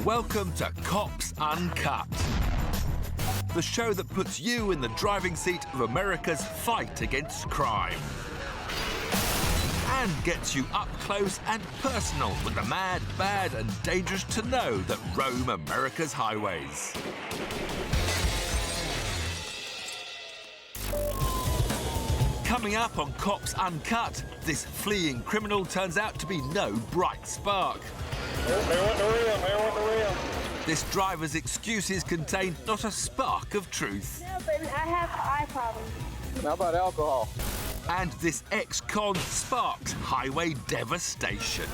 Welcome to Cops Uncut, the show that puts you in the driving seat of America's fight against crime and gets you up close and personal with the mad, bad and dangerous to know that roam America's highways. Coming up on Cops Uncut, this fleeing criminal turns out to be no bright spark. This driver's excuses contain not a spark of truth. No, but I have eye problems. How about alcohol? And this ex-con sparks highway devastation.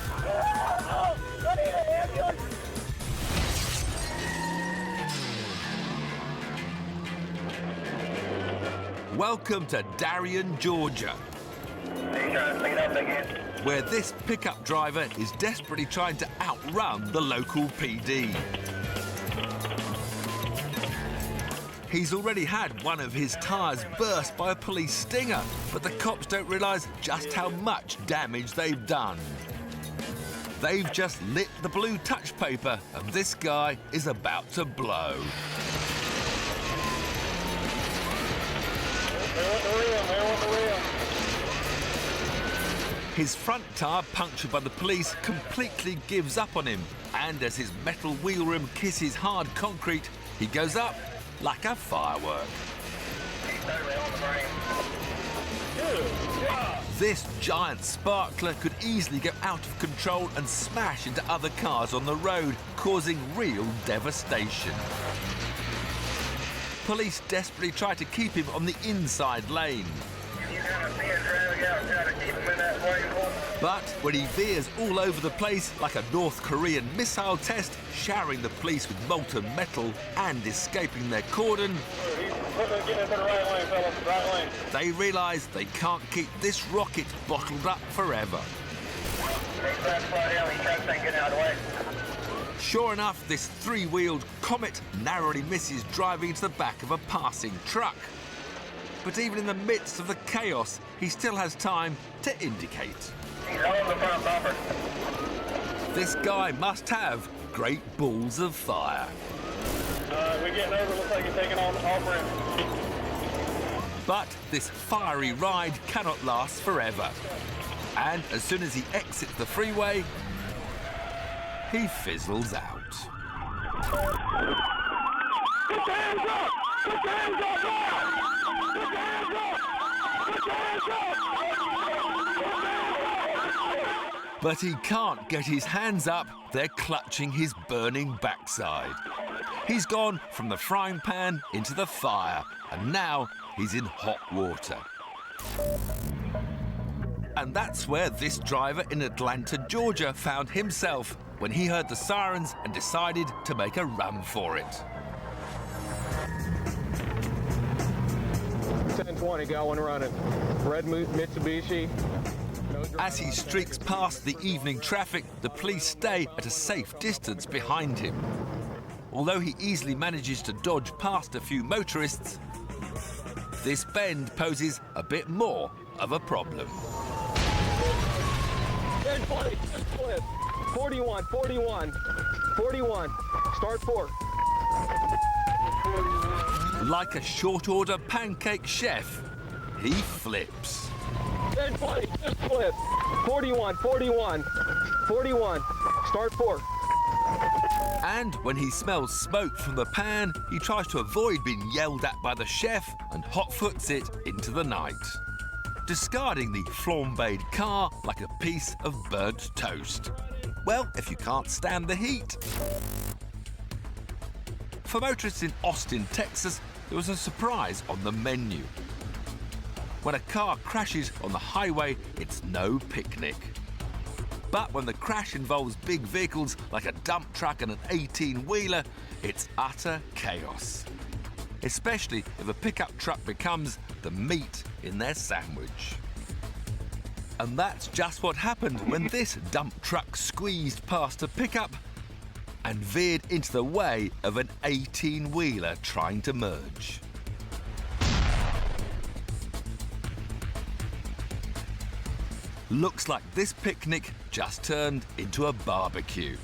Welcome to Darien, Georgia, where this pickup driver is desperately trying to outrun the local PD. He's already had one of his tyres burst by a police stinger, but the cops don't realise just how much damage they've done. They've just lit the blue touch paper, and this guy is about to blow. His front tyre, punctured by the police, completely gives up on him, and as his metal wheel rim kisses hard concrete, he goes up like a firework. This giant sparkler could easily go out of control and smash into other cars on the road, causing real devastation. Police desperately try to keep him on the inside lane. But when he veers all over the place like a North Korean missile test, showering the police with molten metal and escaping their cordon, they realise they can't keep this rocket bottled up forever. Sure enough, this three-wheeled Comet narrowly misses driving into the back of a passing truck. But even in the midst of the chaos, he still has time to indicate. This guy must have great balls of fire. We're getting over, looks like he's taking off-ramp. But this fiery ride cannot last forever. And as soon as he exits the freeway, he fizzles out. Put your hands up! Put your hands up! Put your hands up! Put your hands up! But he can't get his hands up. They're clutching his burning backside. He's gone from the frying pan into the fire, and now he's in hot water. And that's where this driver in Atlanta, Georgia, found himself when he heard the sirens and decided to make a run for it. 1020, got one running. Red Mitsubishi. As he streaks past the evening traffic, the police stay at a safe distance behind him. Although he easily manages to dodge past a few motorists, this bend poses a bit more of a problem. 1020, 41, 41, 41, start 4. Like a short order pancake chef, he flips. 1020, just flip. 41, 41, 41, start 4. And when he smells smoke from the pan, he tries to avoid being yelled at by the chef and hot-foots it into the night, discarding the flambéed car like a piece of burnt toast. Well, if you can't stand the heat. For motorists in Austin, Texas, there was a surprise on the menu. When a car crashes on the highway, it's no picnic. But when the crash involves big vehicles like a dump truck and an 18-wheeler, it's utter chaos. Especially if a pickup truck becomes the meat in their sandwich. And that's just what happened when this dump truck squeezed past a pickup and veered into the way of an 18-wheeler trying to merge. Looks like this picnic just turned into a barbecue.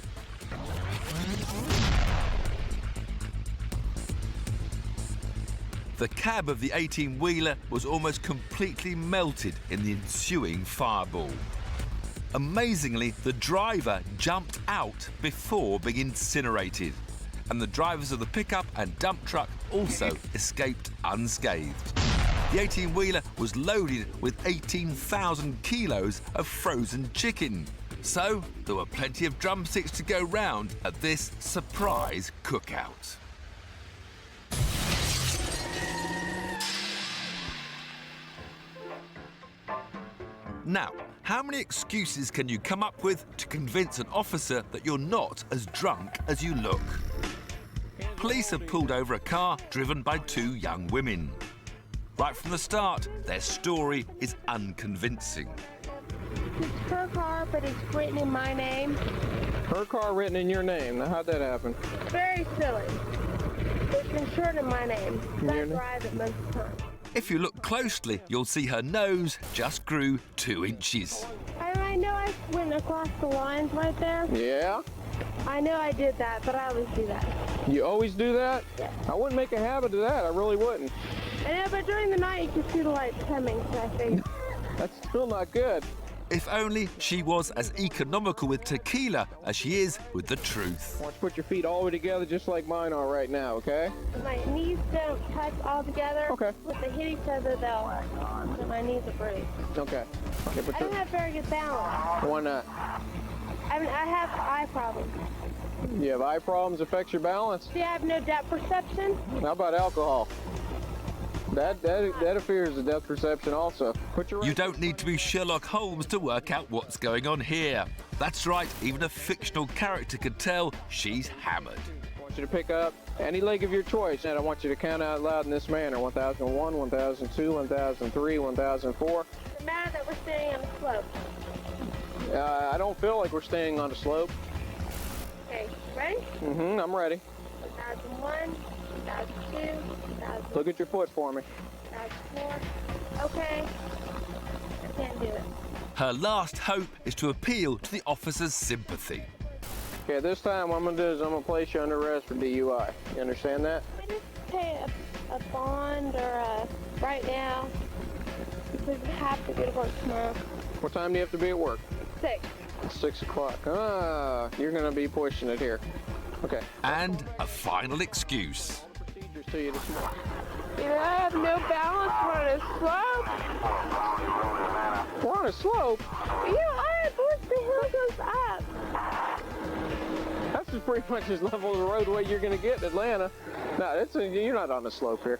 The cab of the 18-wheeler was almost completely melted in the ensuing fireball. Amazingly, the driver jumped out before being incinerated, and the drivers of the pickup and dump truck also escaped unscathed. The 18-wheeler was loaded with 18,000 kilos of frozen chicken, so there were plenty of drumsticks to go round at this surprise cookout. Now, how many excuses can you come up with to convince an officer that you're not as drunk as you look? Police have pulled over a car driven by two young women. Right from the start, their story is unconvincing. It's her car, but it's written in my name. Her car written in your name. Now, how'd that happen? Very silly. It's insured in my name. Your I name? drive it most of the time. If you look closely, you'll see her nose just grew 2 inches. I know I went across the lines right there. Yeah? I know I did that, but I always do that. You always do that? Yeah. I wouldn't make a habit of that. I really wouldn't. I know, but during the night you can see the lights coming, so I think. That's still not good. If only she was as economical with tequila as she is with the truth. Why don't you put your feet all the way together just like mine are right now, okay? My knees don't touch all together. Okay. If they hit each other, so my knees are bruised. Okay. Okay, but I don't have very good balance. why not? I mean, I have eye problems. You have eye problems, affects your balance? See, I have no depth perception. How about alcohol? That interferes with depth perception also. Put your You don't need to be Sherlock Holmes to work out what's going on here. That's right, even a fictional character could tell she's hammered. I want you to pick up any leg of your choice, and I want you to count out loud in this manner. 1001, 1002, 1003, 1004. It's a matter that we're standing on a slope. I don't feel like we're standing on a slope. Okay, ready? I'm ready. 2001, 2002, 2003, Look at your foot for me. 2004. Okay. I can't do it. Her last hope is to appeal to the officer's sympathy. Okay, this time what I'm going to do is I'm going to place you under arrest for DUI. You understand that? We just pay a bond or a right now because we have to go to work tomorrow. What time do you have to be at work? 6. 6 o'clock. Ah, you're going to be pushing it here. Okay. And a final excuse. Procedures to you this morning. Either I have no balance on a slope. We're on a slope. Once the hill goes up. That's just pretty much as level of the roadway you're going to get in Atlanta. No, you're not on a slope here.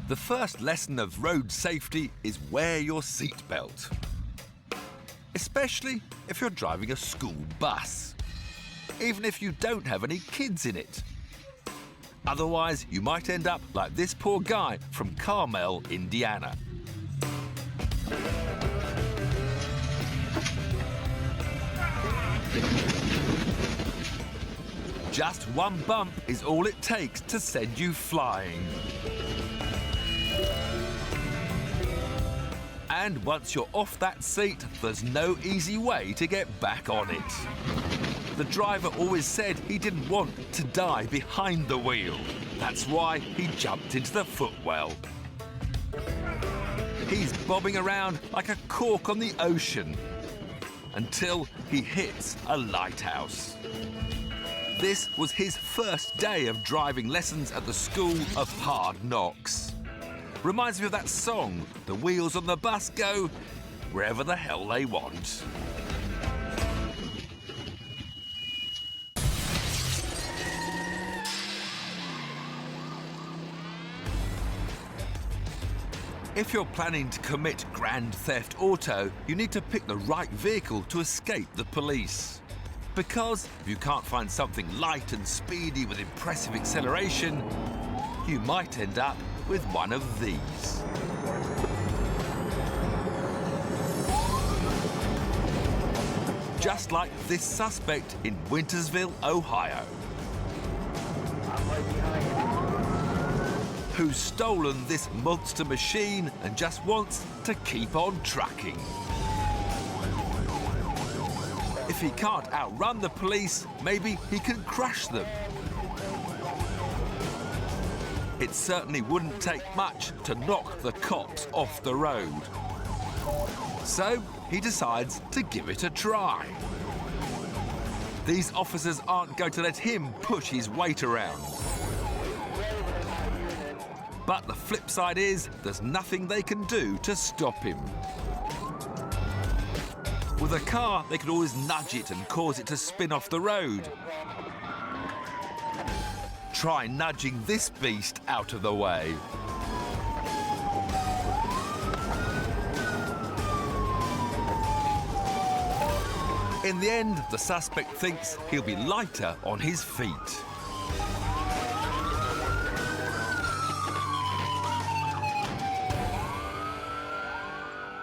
The first lesson of road safety is wear your seatbelt. Especially if you're driving a school bus. Even if you don't have any kids in it. Otherwise, you might end up like this poor guy from Carmel, Indiana. Just one bump is all it takes to send you flying. And once you're off that seat, there's no easy way to get back on it. The driver always said he didn't want to die behind the wheel. That's why he jumped into the footwell. He's bobbing around like a cork on the ocean until he hits a lighthouse. This was his first day of driving lessons at the School of Hard Knocks. Reminds me of that song, the wheels on the bus go wherever the hell they want. If you're planning to commit grand theft auto, you need to pick the right vehicle to escape the police. Because if you can't find something light and speedy with impressive acceleration, you might end up with one of these. Just like this suspect in Wintersville, Ohio. who's stolen this monster machine and just wants to keep on trucking. If he can't outrun the police, maybe he can crush them. It certainly wouldn't take much to knock the cops off the road. So he decides to give it a try. These officers aren't going to let him push his weight around. But the flip side is, there's nothing they can do to stop him. With a car, they could always nudge it and cause it to spin off the road. Try nudging this beast out of the way. In the end, the suspect thinks he'll be lighter on his feet.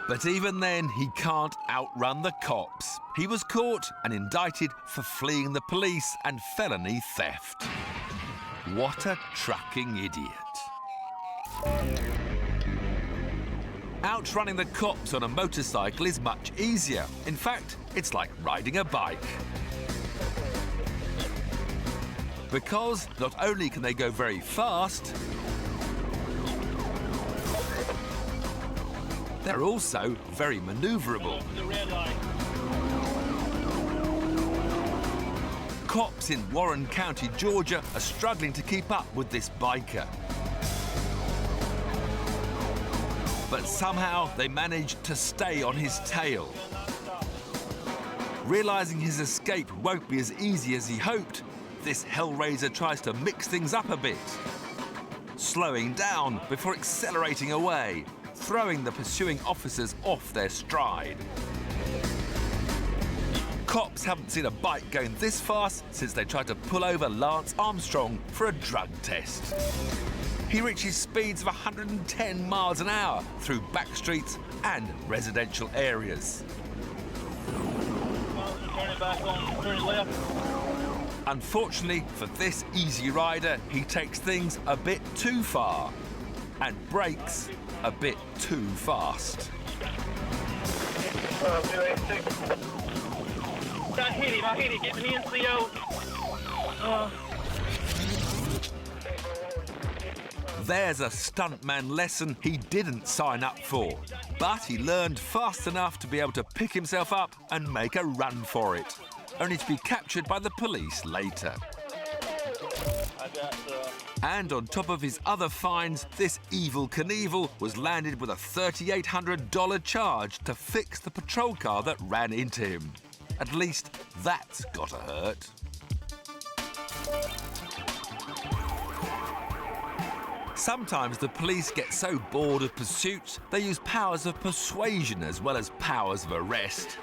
But even then, he can't outrun the cops. He was caught and indicted for fleeing the police and felony theft. What a trucking idiot. Outrunning the cops on a motorcycle is much easier. In fact, it's like riding a bike. Because not only can they go very fast, they're also very maneuverable. Cops in Warren County, Georgia, are struggling to keep up with this biker. But somehow they manage to stay on his tail. Realizing his escape won't be as easy as he hoped, this hellraiser tries to mix things up a bit, slowing down before accelerating away, throwing the pursuing officers off their stride. Cops haven't seen a bike going this fast since they tried to pull over Lance Armstrong for a drug test. He reaches speeds of 110 miles an hour through back streets and residential areas. Turn it back on, turn it left. Unfortunately for this easy rider, he takes things a bit too far and brakes a bit too fast. I hit him, get me in CO. There's a stuntman lesson he didn't sign up for, but he learned fast enough to be able to pick himself up and make a run for it, only to be captured by the police later. And on top of his other fines, this Evel Knievel was landed with a $3,800 charge to fix the patrol car that ran into him. At least that's gotta hurt. Sometimes the police get so bored of pursuits, they use powers of persuasion as well as powers of arrest.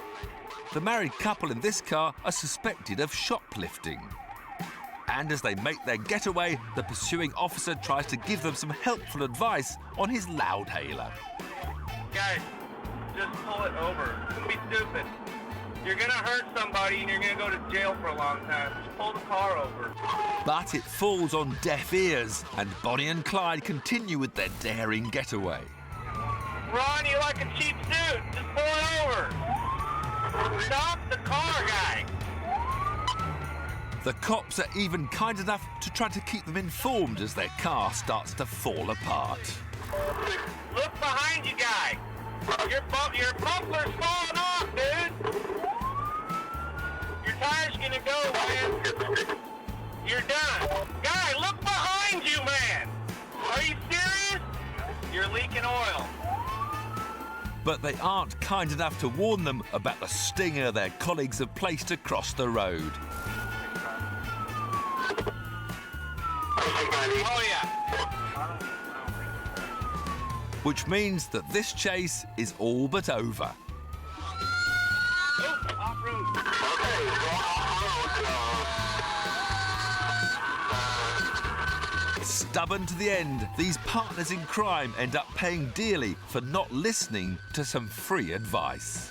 The married couple in this car are suspected of shoplifting. And as they make their getaway, the pursuing officer tries to give them some helpful advice on his loudhailer. Guys, just pull it over. Don't be stupid. You're gonna hurt somebody and you're gonna go to jail for a long time. Just pull the car over. But it falls on deaf ears, and Bonnie and Clyde continue with their daring getaway. Ron, you like a cheap suit. Just pull it over. Stop the car, guy. The cops are even kind enough to try to keep them informed as their car starts to fall apart. Look behind you, guy. Your muffler's falling off, dude. Your tire's gonna go, man. You're done. Guy, look behind you, man. Are you serious? You're leaking oil. But they aren't kind enough to warn them about the stinger their colleagues have placed across the road. Oh, yeah. Which means that this chase is all but over. Stubborn to the end, these partners in crime end up paying dearly for not listening to some free advice.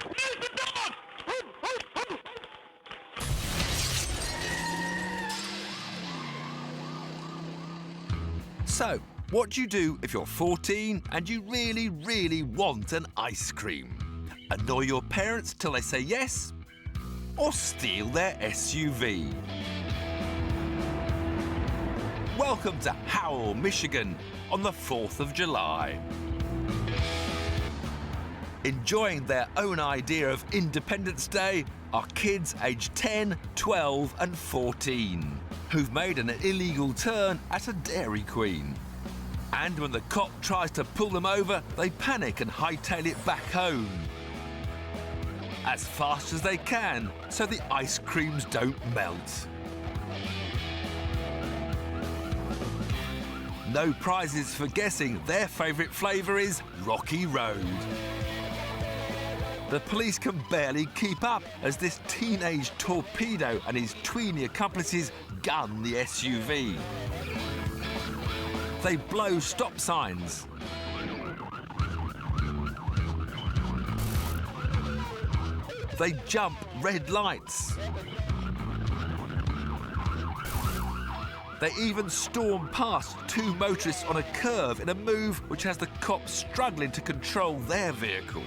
Use the So, what do you do if you're 14 and you really, really want an ice cream? Annoy your parents till they say yes? Or steal their SUV? Welcome to Howell, Michigan on the 4th of July. Enjoying their own idea of Independence Day are kids aged 10, 12 and 14 who've made an illegal turn at a Dairy Queen. And when the cop tries to pull them over, they panic and hightail it back home as fast as they can so the ice creams don't melt. No prizes for guessing their favourite flavour is Rocky Road. The police can barely keep up as this teenage torpedo and his tweeny accomplices gun the SUV. They blow stop signs. They jump red lights. They even storm past two motorists on a curve in a move which has the cops struggling to control their vehicle.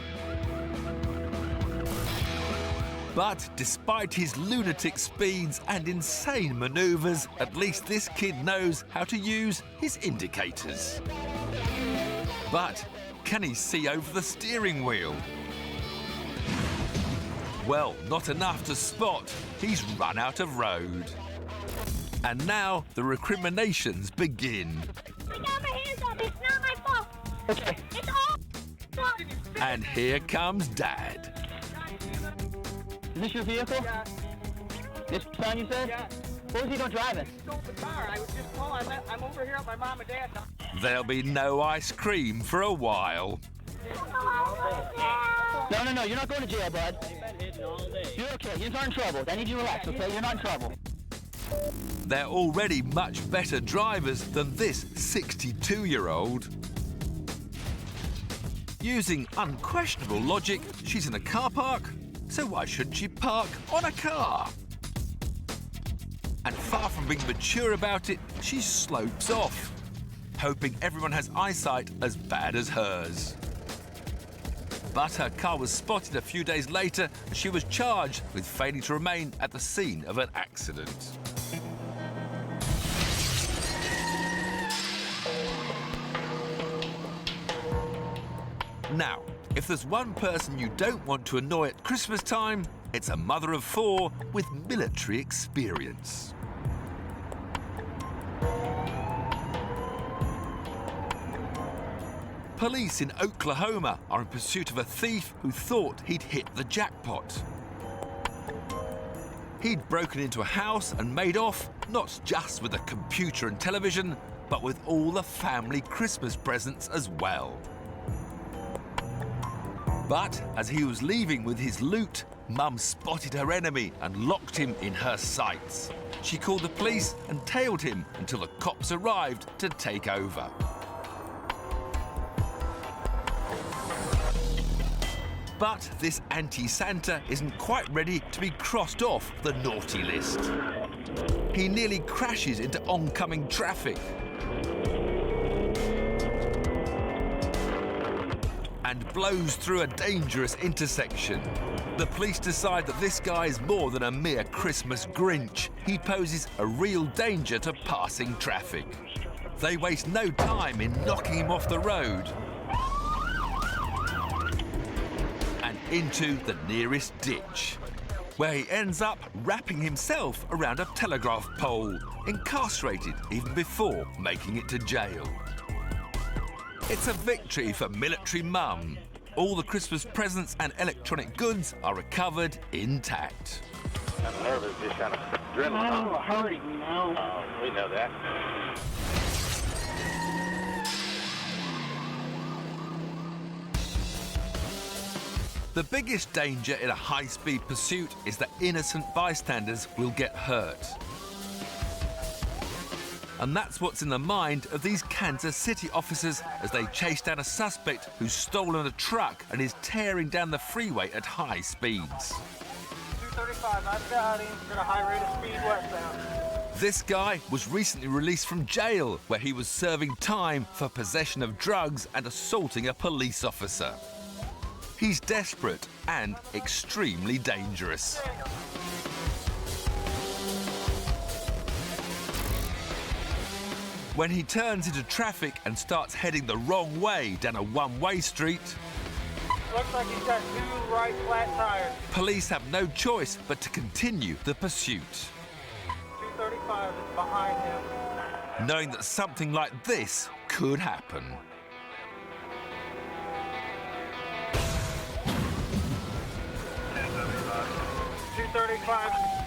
But despite his lunatic speeds and insane manoeuvres, at least this kid knows how to use his indicators. But can he see over the steering wheel? Well, not enough to spot. He's run out of road. And now the recriminations begin. I got my hands up. It's not my fault. Okay. It's all fault. And here comes Dad. Is this your vehicle? Yeah. This son, you said? Yeah. What was he doing driving? Stole the car. I was just calling. I'm over here at my mom and dad's. There'll be no ice cream for a while. No, you're not going to jail, bud. You're okay. You're not in trouble. I need you to relax, okay? You're not in trouble. They're already much better drivers than this 62-year-old. Using unquestionable logic, she's in a car park, so why shouldn't she park on a car? And far from being mature about it, she slopes off, hoping everyone has eyesight as bad as hers. But her car was spotted a few days later and she was charged with failing to remain at the scene of an accident. Now, if there's one person you don't want to annoy at Christmas time, it's a mother of 4 with military experience. Police in Oklahoma are in pursuit of a thief who thought he'd hit the jackpot. He'd broken into a house and made off, not just with a computer and television, but with all the family Christmas presents as well. But as he was leaving with his loot, Mum spotted her enemy and locked him in her sights. She called the police and tailed him until the cops arrived to take over. But this anti-Santa isn't quite ready to be crossed off the naughty list. He nearly crashes into oncoming traffic and blows through a dangerous intersection. The police decide that this guy is more than a mere Christmas Grinch. He poses a real danger to passing traffic. They waste no time in knocking him off the road and into the nearest ditch, where he ends up wrapping himself around a telegraph pole, incarcerated even before making it to jail. It's a victory for military Mum. All the Christmas presents and electronic goods are recovered intact. I'm nervous, just kind of adrenaline. Oh, hurry, no. Oh, we know that. The biggest danger in a high-speed pursuit is that innocent bystanders will get hurt. And that's what's in the mind of these Kansas City officers as they chase down a suspect who's stolen a truck and is tearing down the freeway at high speeds. 235, I've got him at a high rate of speed westbound. This guy was recently released from jail, where he was serving time for possession of drugs and assaulting a police officer. He's desperate and extremely dangerous. When he turns into traffic and starts heading the wrong way down a one-way street, Looks like he's got 2 right flat tires. police have no choice but to continue the pursuit, 235 is behind him. knowing that something like this could happen.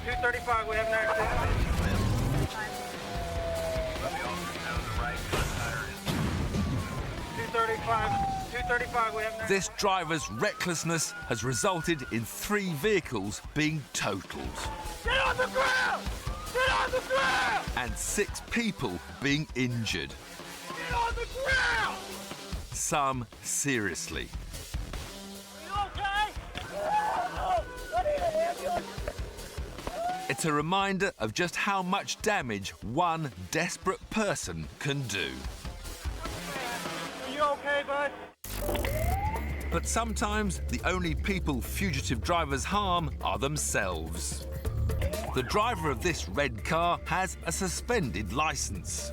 $235, we have an accident. 235, we have an accident. This driver's recklessness has resulted in 3 vehicles being totaled Get on the ground! Get on the ground! and 6 people being injured, Get on the ground! some seriously. You okay? Oh, I need an ambulance! It's a reminder of just how much damage one desperate person can do. Are you okay, bud? But sometimes the only people fugitive drivers harm are themselves. The driver of this red car has a suspended license.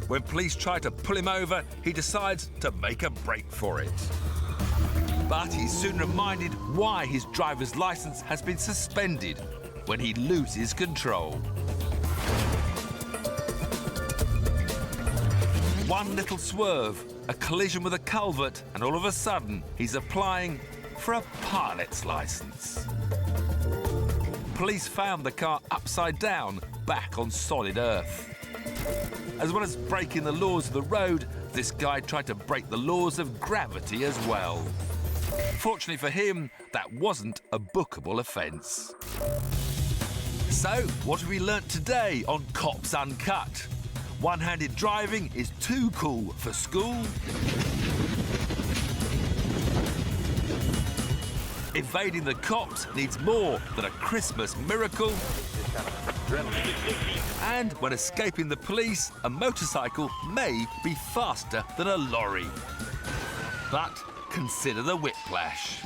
When police try to pull him over, he decides to make a break for it. But he's soon reminded why his driver's license has been suspended when he loses control. One little swerve, a collision with a culvert, and all of a sudden he's applying for a pilot's license. Police found the car upside down, back on solid earth. As well as breaking the laws of the road, this guy tried to break the laws of gravity as well. Fortunately for him, that wasn't a bookable offence. So, what have we learnt today on Cops Uncut? One-handed driving is too cool for school. Evading the cops needs more than a Christmas miracle. And when escaping the police, a motorcycle may be faster than a lorry. But consider the whiplash.